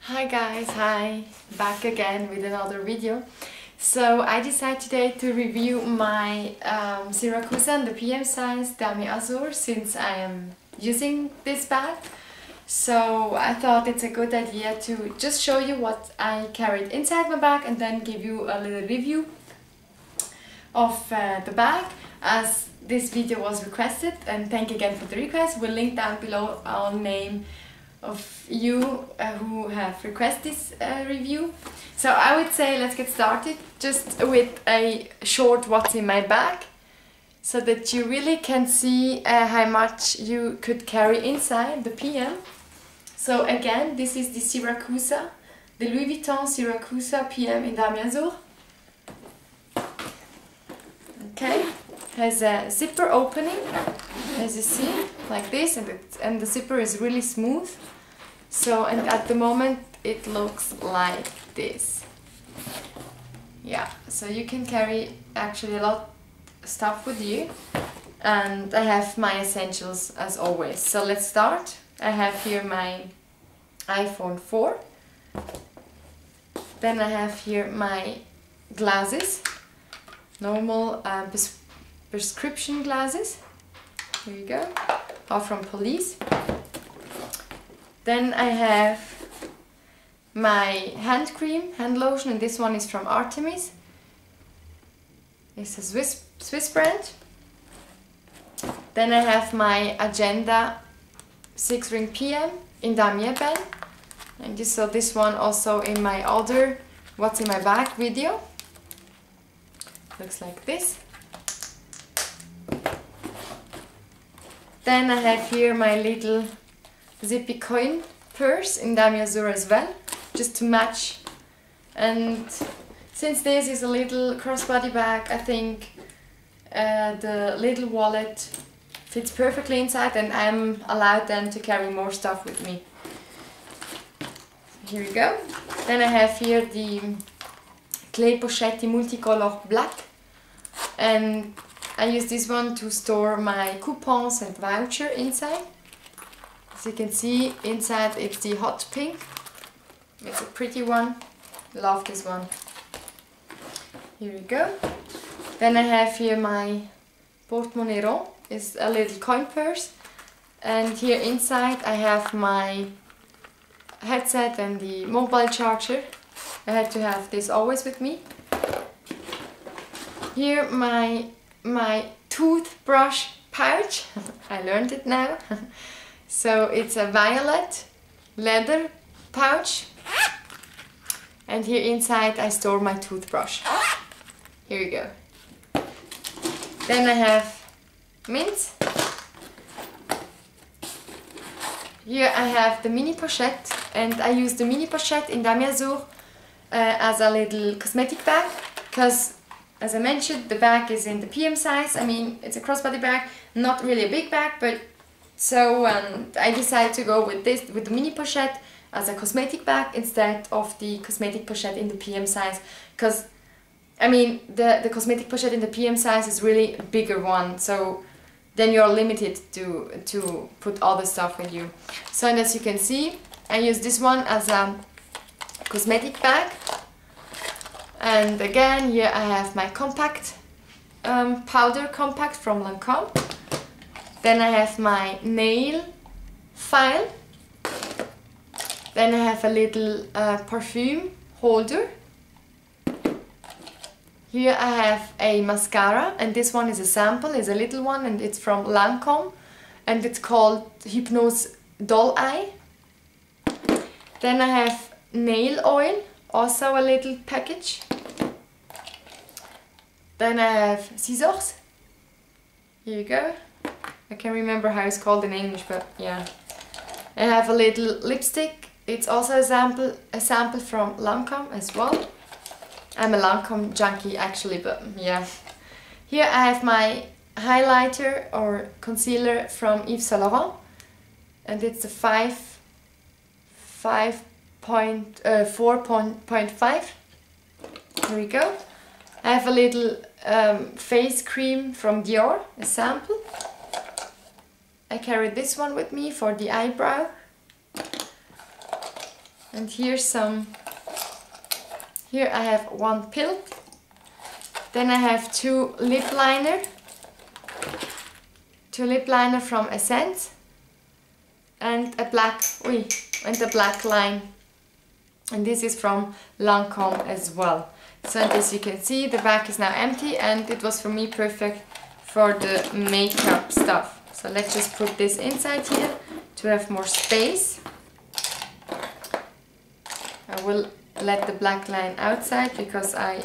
Hi guys, hi! Back again with another video. So I decided today to review my Siracusa and the PM size Damier Azur since I am using this bag. So I thought it's a good idea to just show you what I carried inside my bag and then give you a little review of the bag, as this video was requested, and thank you again for the request. We'll link down below our name of you who have requested this review. So I would say let's get started just with a short what's in my bag, so that you really can see how much you could carry inside the PM. So again, this is the Siracusa, the Louis Vuitton Siracusa PM in Damier Azur. Okay, has a zipper opening, as you see, like this, and the zipper is really smooth. So, and at the moment it looks like this. Yeah, so you can carry actually a lot of stuff with you. And I have my essentials as always. So let's start. I have here my iPhone 4. Then I have here my glasses. Normal prescription glasses. Here you go. Are from Police. Then I have my hand cream, hand lotion, and this one is from Artemis. It's a Swiss brand. Then I have my Agenda 6-ring PM in Damier pen. And you saw this one also in my other What's in My Bag video. Looks like this. Then I have here my little zippy coin purse in Damier Azur as well, just to match. And since this is a little crossbody bag, I think the little wallet fits perfectly inside, and I'm allowed then to carry more stuff with me. Here we go. Then I have here the Clé Pochette Multicolor Black, and I use this one to store my coupons and voucher inside. As you can see, inside it's the hot pink. It's a pretty one. Love this one. Here we go. Then I have here my Portemonnaie Rond. It's a little coin purse. And here inside I have my headset and the mobile charger. I had to have this always with me. Here my toothbrush pouch. I learned it now. So it's a violet leather pouch, and here inside I store my toothbrush. Here you go. Then I have mints. Here I have the mini pochette, and I use the mini pochette in Damier Azur as a little cosmetic bag, because as I mentioned, the bag is in the PM size. I mean, it's a crossbody bag, not really a big bag, but so I decided to go with this, with the mini pochette as a cosmetic bag instead of the cosmetic pochette in the PM size, because I mean the cosmetic pochette in the PM size is really a bigger one, so then you're limited to put all the stuff with you. So, and as you can see, I use this one as a cosmetic bag. And again, here I have my compact powder compact from Lancome. Then I have my nail file. Then I have a little perfume holder. Here I have a mascara, and this one is a sample, is a little one, and it's from Lancome, and it's called Hypnose Doll Eye. Then I have nail oil, also a little package. Then I have scissors. Here you go. I can't remember how it's called in English, but yeah. I have a little lipstick. It's also a sample from Lancome as well. I'm a Lancome junkie actually, but yeah. Here I have my highlighter or concealer from Yves Saint Laurent, and it's a 4.5. Here we go. I have a little face cream from Dior, a sample. I carry this one with me for the eyebrow. And here's here I have one pill. Then I have two lip liner from Essence, and a black line, and this is from Lancome as well. So as you can see, the bag is now empty, and it was for me perfect for the makeup stuff. So let's just put this inside here to have more space. I will let the black line outside because I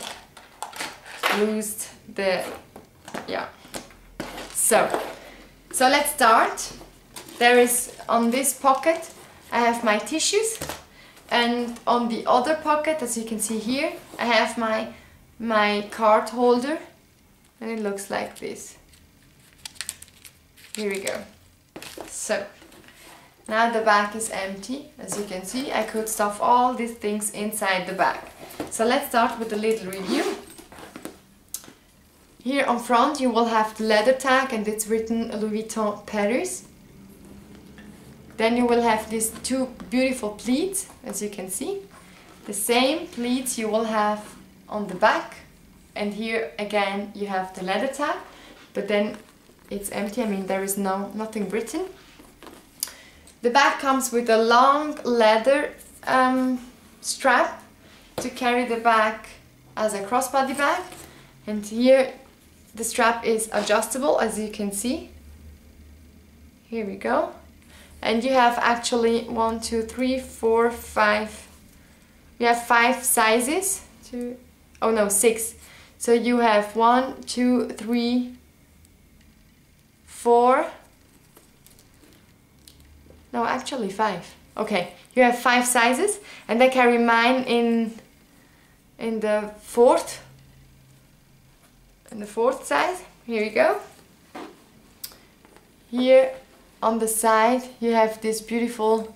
loosed the, yeah. So let's start. There is, on this pocket, I have my tissues, and on the other pocket, as you can see here, I have my card holder, and it looks like this. Here we go. So now the bag is empty. As you can see, I could stuff all these things inside the bag. So let's start with a little review. Here on front you will have the leather tag, and it's written Louis Vuitton Paris. Then you will have these two beautiful pleats, as you can see. The same pleats you will have on the back, and here again you have the leather tag, but then it's empty. I mean, there is nothing written. The bag comes with a long leather strap to carry the bag as a crossbody bag, and here the strap is adjustable, as you can see. Here we go. And you have actually 1, 2, 3, 4, 5. You have 5 sizes. 6. So you have 1, 2, 3, 4. No, actually 5. Okay, you have 5 sizes, and I carry mine in the fourth. In the fourth size. Here you go. Here on the side you have this beautiful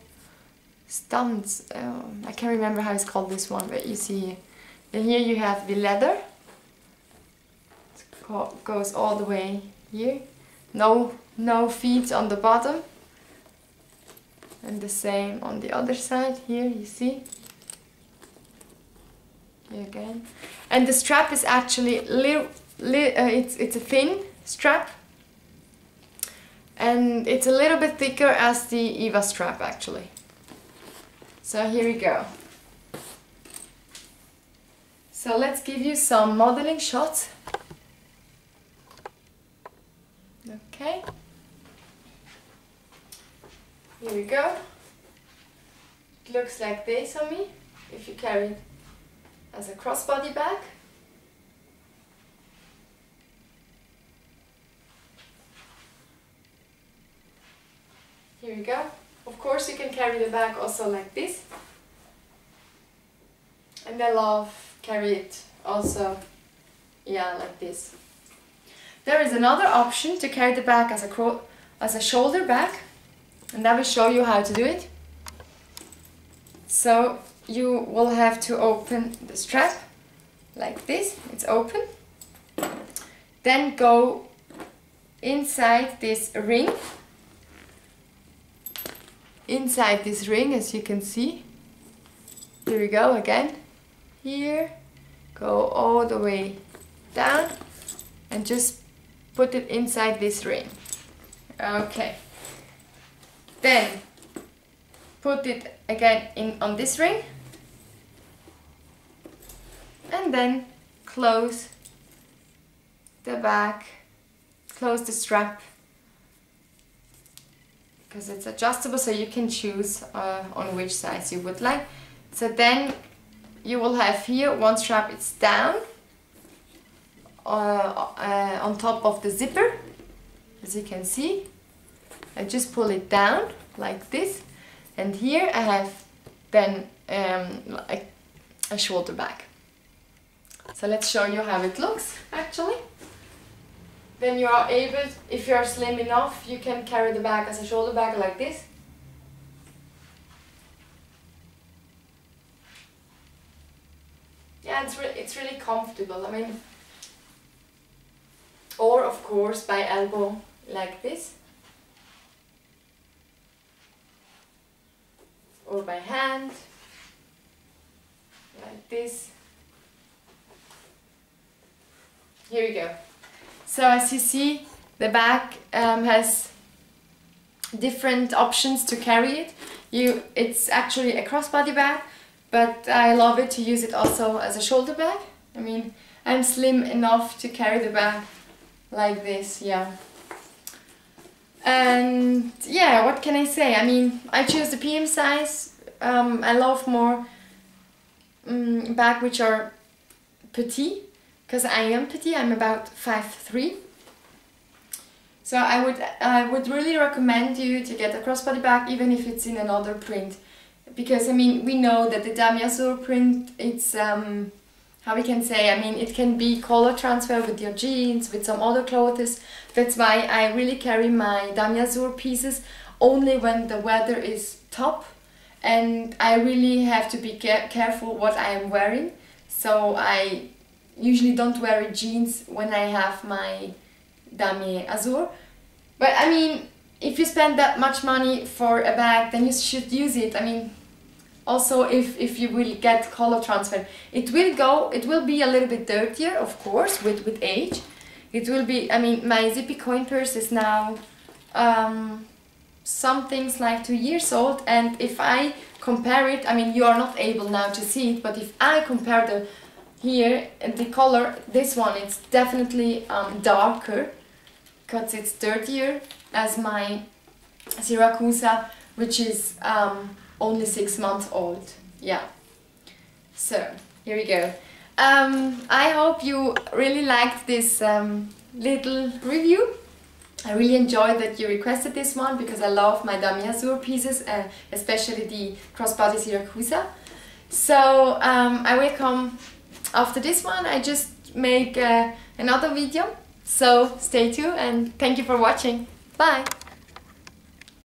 studs. I can't remember how it's called, this one, but you see here. And here you have the leather. It goes all the way here. No feet on the bottom. And the same on the other side. Here you see. Here again. And the strap is actually it's a thin strap. And it's a little bit thicker as the Eva strap actually. So here we go. So let's give you some modeling shots. Okay. Here we go. It looks like this on me if you carry it as a crossbody bag. Here we go. Of course you can carry the bag also like this. And I love carry it also, yeah, like this. There is another option to carry the bag as a shoulder bag, and I will show you how to do it. So you will have to open the strap like this. It's open. Then go inside this ring. Inside this ring, as you can see. Here we go again. Here, go all the way down and just put it inside this ring. Okay. Then put it again on this ring, and then close the back, close the strap, because it's adjustable, so you can choose on which size you would like. So then you will have here one strap, it's down on top of the zipper, as you can see. I just pull it down like this, and here I have then a shoulder bag. So let's show you how it looks actually. Then you are able, if you are slim enough, you can carry the bag as a shoulder bag like this. Yeah, it's really comfortable. I mean, or of course by elbow like this, or by hand. this. Here we go. So as you see, the bag has different options to carry it. It's actually a crossbody bag, but I love it to use it also as a shoulder bag. I mean, I'm slim enough to carry the bag like this, yeah. And yeah, what can I say? I mean, I choose the PM size. I love more bags which are petite, because I am petite. I'm about 5'3". So I would really recommend you to get a crossbody bag, even if it's in another print, because I mean, we know that the Damier Azur print, it's how we can say, I mean, it can be color transfer with your jeans, with some other clothes. That's why I really carry my Damier Azur pieces only when the weather is top, and I really have to be careful what I am wearing. So I usually don't wear jeans when I have my Damier Azur. But I mean, if you spend that much money for a bag, then you should use it. I mean, also if you will get color transfer, it will be a little bit dirtier, of course, with age. It will be, I mean, my Zippy coin purse is now some things like 2 years old, and if I compare it, I mean, you are not able now to see it, but if I compare the color, this one, it's definitely darker, because it's dirtier as my Siracusa, which is only 6 months old. Yeah. So here we go. I hope you really liked this little review. I really enjoyed that you requested this one, because I love my Damier Azur pieces, especially the crossbody Siracusa. So I will come after this one. I just make another video. So stay tuned, and thank you for watching. Bye!